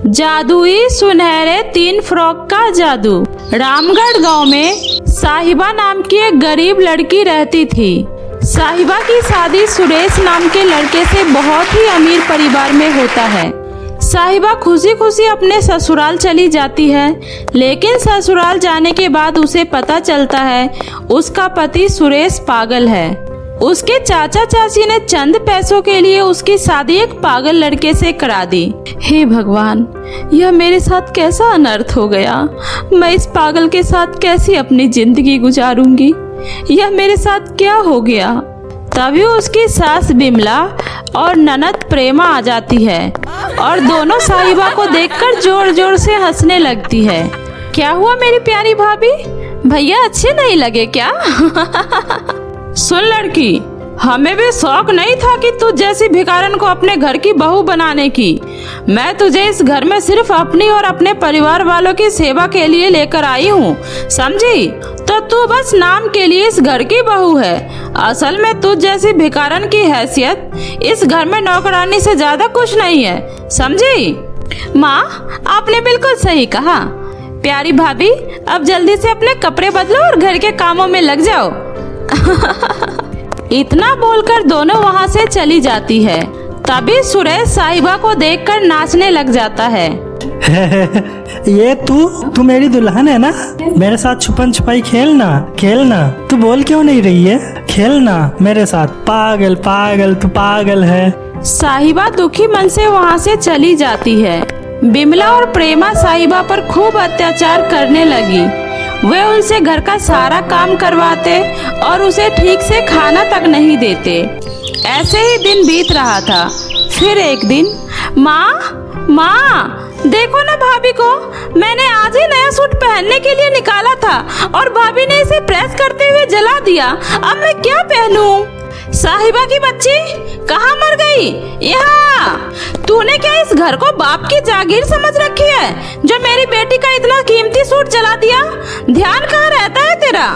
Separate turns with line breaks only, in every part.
जादुई सुनहरे 3 फ्रॉक का जादू। रामगढ़ गांव में साहिबा नाम की एक गरीब लड़की रहती थी। साहिबा की शादी सुरेश नाम के लड़के से बहुत ही अमीर परिवार में होता है। साहिबा खुशी खुशी अपने ससुराल चली जाती है, लेकिन ससुराल जाने के बाद उसे पता चलता है उसका पति सुरेश पागल है। उसके चाचा चाची ने चंद पैसों के लिए उसकी शादी एक पागल लड़के से करा दी। हे भगवान, यह मेरे साथ कैसा अनर्थ हो गया। मैं इस पागल के साथ कैसी अपनी जिंदगी गुजारूंगी। यह मेरे साथ क्या हो गया। तभी उसकी सास बिमला और ननद प्रेमा आ जाती है और दोनों साहिबा को देखकर जोर जोर से हंसने लगती है। क्या हुआ मेरी प्यारी भाभी, भैया अच्छे नहीं लगे क्या? सुन लड़की, हमें भी शौक नहीं था कि तू जैसी भिखारन को अपने घर की बहू बनाने की। मैं तुझे इस घर में सिर्फ अपनी और अपने परिवार वालों की सेवा के लिए लेकर आई हूँ, समझी? तो तू बस नाम के लिए इस घर की बहू है। असल में तुझ जैसी भिखारन की हैसियत इस घर में नौकरानी से ज्यादा कुछ नहीं है, समझी? माँ, आपने बिल्कुल सही कहा। प्यारी भाभी, अब जल्दी से अपने कपड़े बदलो और घर के कामों में लग जाओ। इतना बोलकर दोनों वहाँ से चली जाती है। तभी सुरेश साहिबा को देखकर नाचने लग जाता है।
ये तू मेरी दुल्हन है ना? मेरे साथ छुपन छुपाई खेलना। तू बोल क्यों नहीं रही है? खेलना मेरे साथ। पागल पागल, तू पागल है।
साहिबा दुखी मन से वहाँ से चली जाती है। बिमला और प्रेमा साहिबा पर खूब अत्याचार करने लगी। वे उनसे घर का सारा काम करवाते और उसे ठीक से खाना तक नहीं देते। ऐसे ही दिन बीत रहा था। फिर एक दिन, माँ देखो ना भाभी को, मैंने आज ही नया सूट पहनने के लिए निकाला था और भाभी ने इसे प्रेस करते हुए जला दिया। अब मैं क्या पहनूं? साहिबा की बच्ची कहाँ मर गई? यहाँ। तूने क्या इस घर को बाप की जागीर समझ रखी है जो मेरी बेटी का इतना कीमती सूट जला दिया? ध्यान कहाँ रहता है तेरा?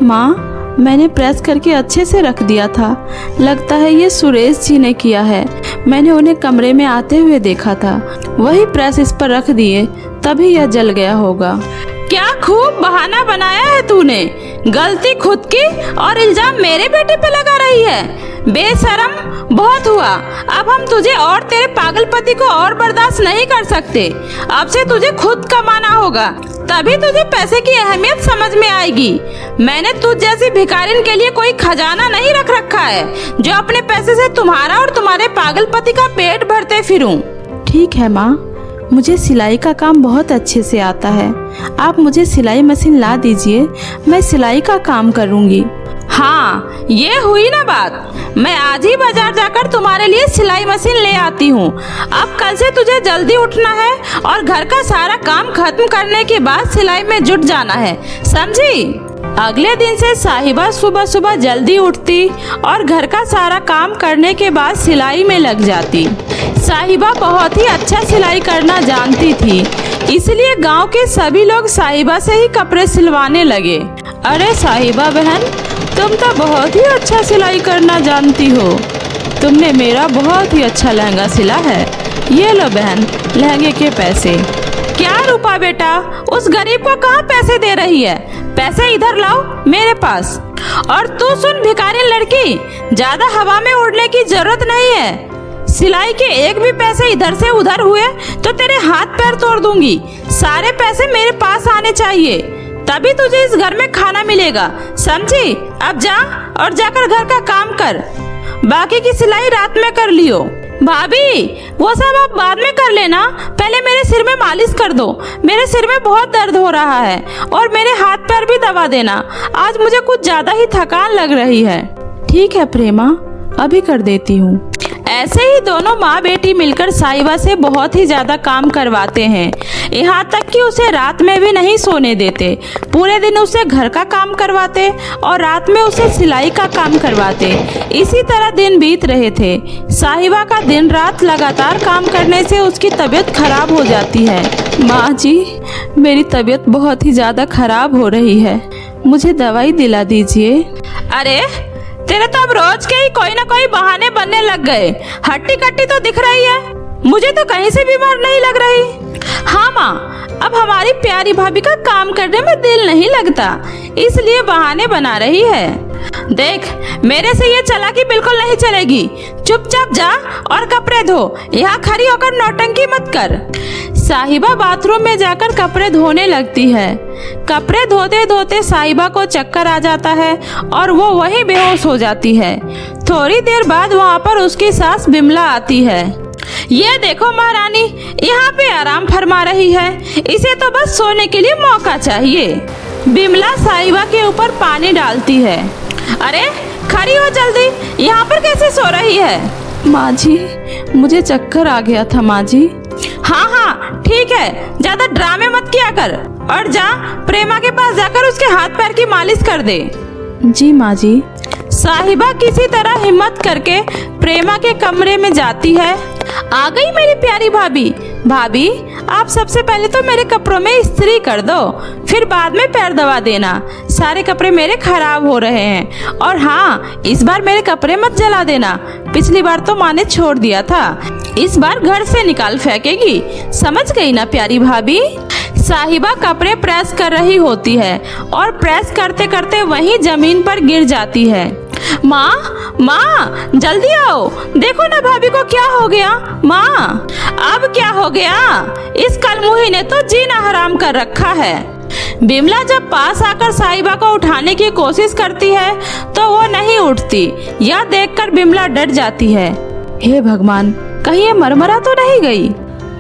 माँ, मैंने प्रेस करके अच्छे से रख दिया था। लगता है ये सुरेश जी ने किया है। मैंने उन्हें कमरे में आते हुए देखा था, वही प्रेस इस पर रख दिए, तभी यह जल गया होगा। क्या खूब बहाना बनाया है तूने। गलती खुद की और इल्जाम मेरे बेटे पे लगा रही है। बेशरम, बहुत हुआ। अब हम तुझे और तेरे पागल पति को और बर्दाश्त नहीं कर सकते। अब से तुझे खुद कमाना होगा, तभी तुझे पैसे की अहमियत समझ में आएगी। मैंने तुझ जैसी भिखारिन के लिए कोई खजाना नहीं रख रखा है जो अपने पैसे से तुम्हारा और तुम्हारे पागल पति का पेट भरते फिरूं। ठीक है माँ, मुझे सिलाई का काम बहुत अच्छे से आता है। आप मुझे सिलाई मशीन ला दीजिए, मैं सिलाई का काम करूँगी। हाँ, ये हुई ना बात। मैं आज ही बाजार जाकर तुम्हारे लिए सिलाई मशीन ले आती हूँ। अब कल से तुझे जल्दी उठना है और घर का सारा काम खत्म करने के बाद सिलाई में जुट जाना है, समझी? अगले दिन से साहिबा सुबह सुबह जल्दी उठती और घर का सारा काम करने के बाद सिलाई में लग जाती। साहिबा बहुत ही अच्छा सिलाई करना जानती थी, इसलिए गांव के सभी लोग साहिबा से ही कपड़े सिलवाने लगे। अरे साहिबा बहन, तुम तो बहुत ही अच्छा सिलाई करना जानती हो। तुमने मेरा बहुत ही अच्छा लहंगा सिला है। ये लो बहन, लहंगे के पैसे। क्या रूपा बेटा, उस गरीब को कहाँ पैसे दे रही है? पैसे इधर लाओ मेरे पास। और तू सुन भिखारी लड़की, ज्यादा हवा में उड़ने की जरूरत नहीं है। सिलाई के एक भी पैसे इधर से उधर हुए तो तेरे हाथ पैर तोड़ दूंगी। सारे पैसे मेरे पास आने चाहिए, तभी तुझे इस घर में खाना मिलेगा, समझी? अब जा और जाकर घर का काम कर। बाकी की सिलाई रात में कर लियो। भाभी, वो सब आप बाद में कर लेना, पहले मेरे सिर में मालिश कर दो। मेरे सिर में बहुत दर्द हो रहा है और मेरे हाथ पैर भी दबा देना। आज मुझे कुछ ज्यादा ही थकान लग रही है। ठीक है प्रेमा, अभी कर देती हूँ। ऐसे ही दोनों माँ बेटी मिलकर साहिबा से बहुत ही ज्यादा काम करवाते हैं, यहाँ तक कि उसे रात में भी नहीं सोने देते। पूरे दिन उसे घर का काम करवाते और रात में उसे सिलाई का काम करवाते। इसी तरह दिन बीत रहे थे। साहिबा का दिन रात लगातार काम करने से उसकी तबीयत खराब हो जाती है। माँ जी, मेरी तबीयत बहुत ही ज्यादा खराब हो रही है, मुझे दवाई दिला दीजिए। अरे तेरे तो अब रोज के ही कोई ना कोई बहाने बनने लग गए। हट्टी कट्टी तो दिख रही है। मुझे तो कहीं से बीमार नहीं लग रही। हाँ माँ, अब हमारी प्यारी भाभी का काम करने में दिल नहीं लगता, इसलिए बहाने बना रही है। देख, मेरे से ये चालाकी बिल्कुल नहीं चलेगी। चुपचाप जा और कपड़े धो, यहाँ खड़ी होकर नौटंकी मत कर। साहिबा बाथरूम में जाकर कपड़े धोने लगती है। कपड़े धोते धोते साहिबा को चक्कर आ जाता है और वो वहीं बेहोश हो जाती है। थोड़ी देर बाद वहाँ पर उसकी सास बिमला आती है। ये देखो महारानी, यहाँ पे आराम फरमा रही है, इसे तो बस सोने के लिए मौका चाहिए। बिमला साहिबा के ऊपर पानी डालती है। अरे खड़ी हो जल्दी, यहाँ पर कैसे सो रही है? माँ जी, मुझे चक्कर आ गया था माँ जी। हाँ हाँ ठीक है, ज्यादा ड्रामे मत किया कर और जा प्रेमा के पास जाकर उसके हाथ पैर की मालिश कर दे। जी माँ जी। साहिबा किसी तरह हिम्मत करके प्रेमा के कमरे में जाती है। आ गई मेरी प्यारी भाभी। भाभी, आप सबसे पहले तो मेरे कपड़ों में इस्त्री कर दो, फिर बाद में पैर दबा देना। सारे कपड़े मेरे खराब हो रहे हैं। और हाँ, इस बार मेरे कपड़े मत जला देना, पिछली बार तो माँ ने छोड़ दिया था, इस बार घर से निकाल फेंकेगी। समझ गई ना प्यारी भाभी? साहिबा कपड़े प्रेस कर रही होती है और प्रेस करते करते वहीं जमीन पर गिर जाती है। माँ, माँ जल्दी आओ, देखो ना भाभी को क्या हो गया। माँ, अब क्या हो गया? इस कलमुही ने तो जीना हराम कर रखा है। बिमला जब पास आकर साहिबा को उठाने की कोशिश करती है तो वो नहीं उठती। यह देखकर बिमला डर जाती है। हे भगवान, कहीं ये मरमरा तो नहीं गई?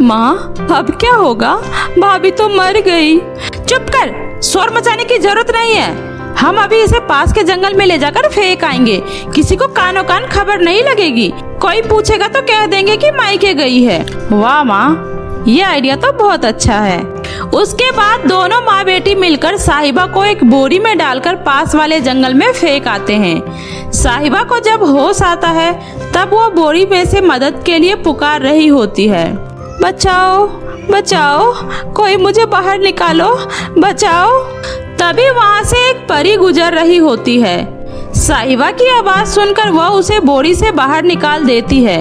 माँ, अब क्या होगा? भाभी तो मर गई। चुप कर, शोर मचाने की जरूरत नहीं है। हम अभी इसे पास के जंगल में ले जाकर फेंक आएंगे, किसी को कानो कान खबर नहीं लगेगी। कोई पूछेगा तो कह देंगे कि मायके गई है। वाह माँ, ये आइडिया तो बहुत अच्छा है। उसके बाद दोनों माँ बेटी मिलकर साहिबा को एक बोरी में डालकर पास वाले जंगल में फेंक आते हैं। साहिबा को जब होश आता है तब वो बोरी में से मदद के लिए पुकार रही होती है। बचाओ, बचाओ, कोई मुझे बाहर निकालो, बचाओ। तभी वहाँ से एक परी गुजर रही होती है। साहिबा की आवाज सुनकर वह उसे बोरी से बाहर निकाल देती है।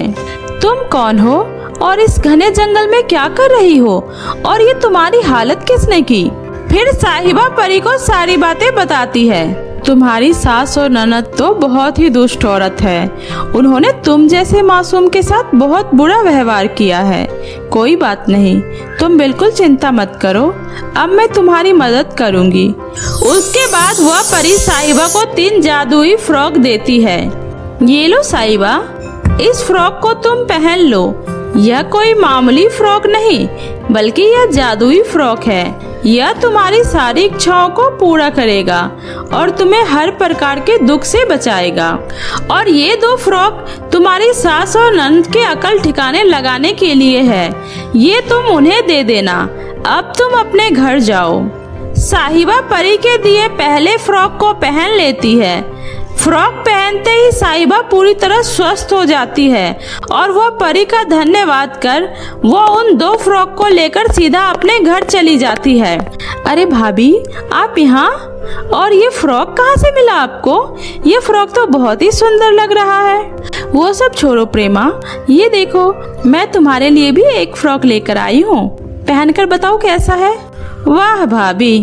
तुम कौन हो और इस घने जंगल में क्या कर रही हो, और ये तुम्हारी हालत किसने की? फिर साहिबा परी को सारी बातें बताती है। तुम्हारी सास और ननद तो बहुत ही दुष्ट औरत है। उन्होंने तुम जैसे मासूम के साथ बहुत बुरा व्यवहार किया है। कोई बात नहीं, तुम बिल्कुल चिंता मत करो, अब मैं तुम्हारी मदद करूंगी। उसके बाद वह परी साहिबा को 3 जादुई फ्रॉक देती है। ये लो साहिबा, इस फ्रॉक को तुम पहन लो। यह कोई मामूली फ्रॉक नहीं, बल्कि यह जादुई फ्रॉक है। यह तुम्हारी सारी इच्छाओं को पूरा करेगा और तुम्हें हर प्रकार के दुख से बचाएगा। और ये 2 फ्रॉक तुम्हारी सास और ननद के अकल ठिकाने लगाने के लिए है। ये तुम उन्हें दे देना। अब तुम अपने घर जाओ। साहिबा परी के दिए पहले फ्रॉक को पहन लेती है। फ्रॉक पहनते ही साहिबा पूरी तरह स्वस्थ हो जाती है और वह परी का धन्यवाद कर वो उन 2 फ्रॉक को लेकर सीधा अपने घर चली जाती है। अरे भाभी, आप यहाँ? और ये फ्रॉक कहाँ से मिला आपको? ये फ्रॉक तो बहुत ही सुंदर लग रहा है। वो सब छोड़ो प्रेमा, ये देखो, मैं तुम्हारे लिए भी एक फ्रॉक लेकर आई हूँ, पहनकर बताओ कैसा है। वाह भाभी,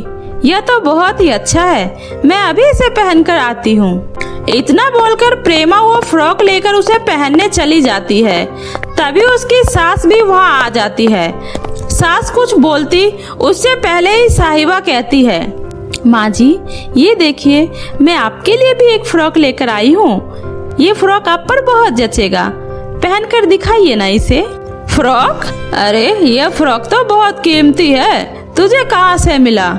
यह तो बहुत ही अच्छा है, मैं अभी इसे पहनकर आती हूँ। इतना बोलकर प्रेमा वो फ्रॉक लेकर उसे पहनने चली जाती है। तभी उसकी सास भी वहाँ आ जाती है। सास कुछ बोलती उससे पहले ही साहिबा कहती है, माँ जी, ये देखिए, मैं आपके लिए भी एक फ्रॉक लेकर आई हूँ। ये फ्रॉक आप पर बहुत जचेगा, पहनकर दिखाइए ना इसे। फ्रॉक? अरे यह फ्रॉक तो बहुत कीमती है, तुझे कहाँ से मिला?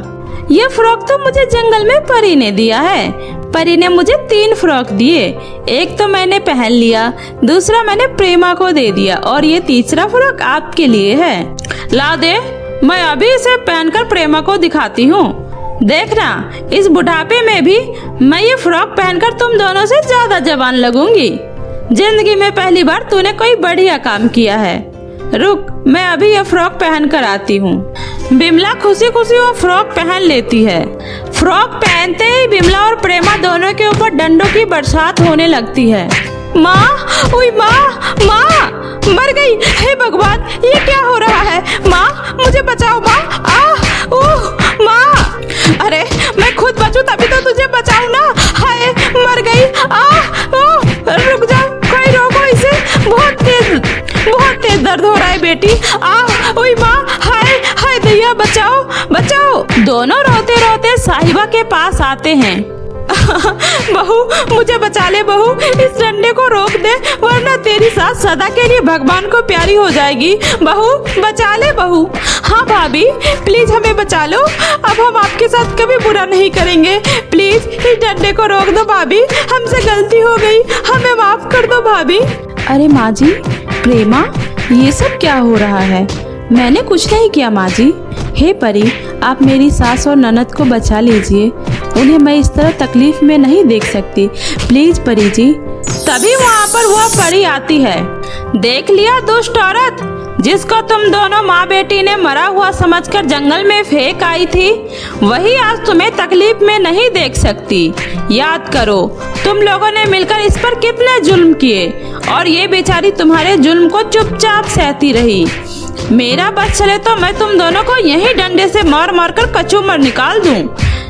यह फ्रॉक तो मुझे जंगल में परी ने दिया है। परी ने मुझे 3 फ्रॉक दिए, एक तो मैंने पहन लिया, दूसरा मैंने प्रेमा को दे दिया और ये तीसरा फ्रॉक आपके लिए है। ला दे, मैं अभी इसे पहनकर प्रेमा को दिखाती हूँ। देखना, इस बुढ़ापे में भी मैं ये फ्रॉक पहनकर तुम दोनों से ज्यादा जवान लगूंगी। जिंदगी में पहली बार तूने कोई बढ़िया काम किया है। रुक, मैं अभी ये फ्रॉक पहन कर आती हूँ। बिमला खुशी खुशी वो फ्रॉक पहन लेती है। फ्रॉक पहनते ही बिमला और प्रेमा दोनों के ऊपर डंडों की बरसात होने लगती है। माँ, ओए माँ, माँ, मर गई। हे भगवान, ये क्या हो रहा है? माँ मुझे बचाओ माँ। ओह माँ, अरे मैं खुद बचूं तभी तो तुझे बचाऊं ना। हाय मर गई। रुक जाओ, कोई रोको इसे। बहुत तेज दर्द हो रहा है बेटी। ओए माँ, हाय हाय दैया, बचाओ बचाओ। दोनों रोते रोते साहिबा के पास आते हैं। बहू मुझे बचा ले बहू, इस डंडे को रोक दे वरना तेरी सास सदा के लिए भगवान को प्यारी हो जाएगी। बहू बचा ले बहू। हाँ भाभी प्लीज हमें बचा लो, अब हम आपके साथ कभी बुरा नहीं करेंगे। प्लीज इस डंडे को रोक दो भाभी, हमसे गलती हो गई, हमें माफ कर दो भाभी। अरे माँ जी, प्रेमा ये सब क्या हो रहा है? मैंने कुछ नहीं किया माँ जी। हे परी, आप मेरी सास और ननद को बचा लीजिए, उन्हें मैं इस तरह तकलीफ में नहीं देख सकती, प्लीज परी जी। तभी वहाँ पर वह परी आती है। देख लिया दुष्ट औरत, जिसको तुम दोनों माँ बेटी ने मरा हुआ समझकर जंगल में फेंक आई थी, वही आज तुम्हें तकलीफ में नहीं देख सकती। याद करो तुम लोगों ने मिलकर इस पर कितने जुल्म किए और ये बेचारी तुम्हारे जुल्म को चुपचाप सहती रही। मेरा बस चले तो मैं तुम दोनों को यही डंडे से मार मार कर कचूमर निकाल दूं,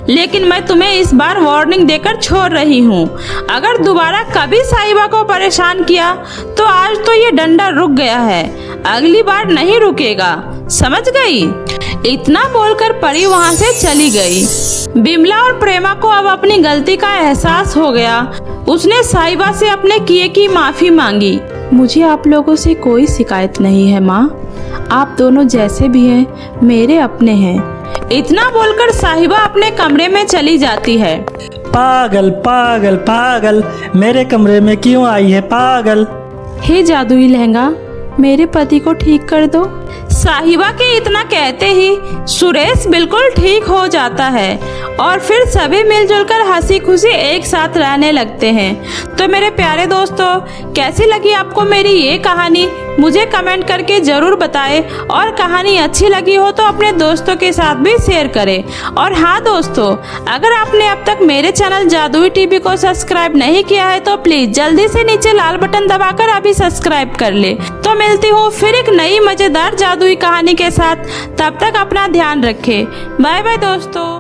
लेकिन मैं तुम्हें इस बार वार्निंग देकर छोड़ रही हूँ। अगर दोबारा कभी साहिबा को परेशान किया तो आज तो ये डंडा रुक गया है, अगली बार नहीं रुकेगा, समझ गई? इतना बोलकर परी वहाँ से चली गई। बिमला और प्रेमा को अब अपनी गलती का एहसास हो गया। उसने साहिबा से अपने किए की माफी मांगी। मुझे आप लोगों से कोई शिकायत नहीं है माँ, आप दोनों जैसे भी हैं मेरे अपने हैं। इतना बोलकर साहिबा अपने कमरे में चली जाती है।
पागल पागल पागल, मेरे कमरे में क्यों आई है पागल?
हे जादुई लहंगा, मेरे पति को ठीक कर दो। साहिबा के इतना कहते ही सुरेश बिल्कुल ठीक हो जाता है और फिर सभी मिलजुल कर हंसी खुशी एक साथ रहने लगते हैं। तो मेरे प्यारे दोस्तों, कैसी लगी आपको मेरी ये कहानी? मुझे कमेंट करके जरूर बताएं और कहानी अच्छी लगी हो तो अपने दोस्तों के साथ भी शेयर करें। और हाँ दोस्तों, अगर आपने अब तक मेरे चैनल जादुई टीवी को सब्सक्राइब नहीं किया है तो प्लीज जल्दी से नीचे लाल बटन दबाकर अभी सब्सक्राइब कर ले। तो मिलती हूँ फिर एक नई मजेदार जादुई कहानी के साथ, तब तक अपना ध्यान रखें। बाय बाय दोस्तों।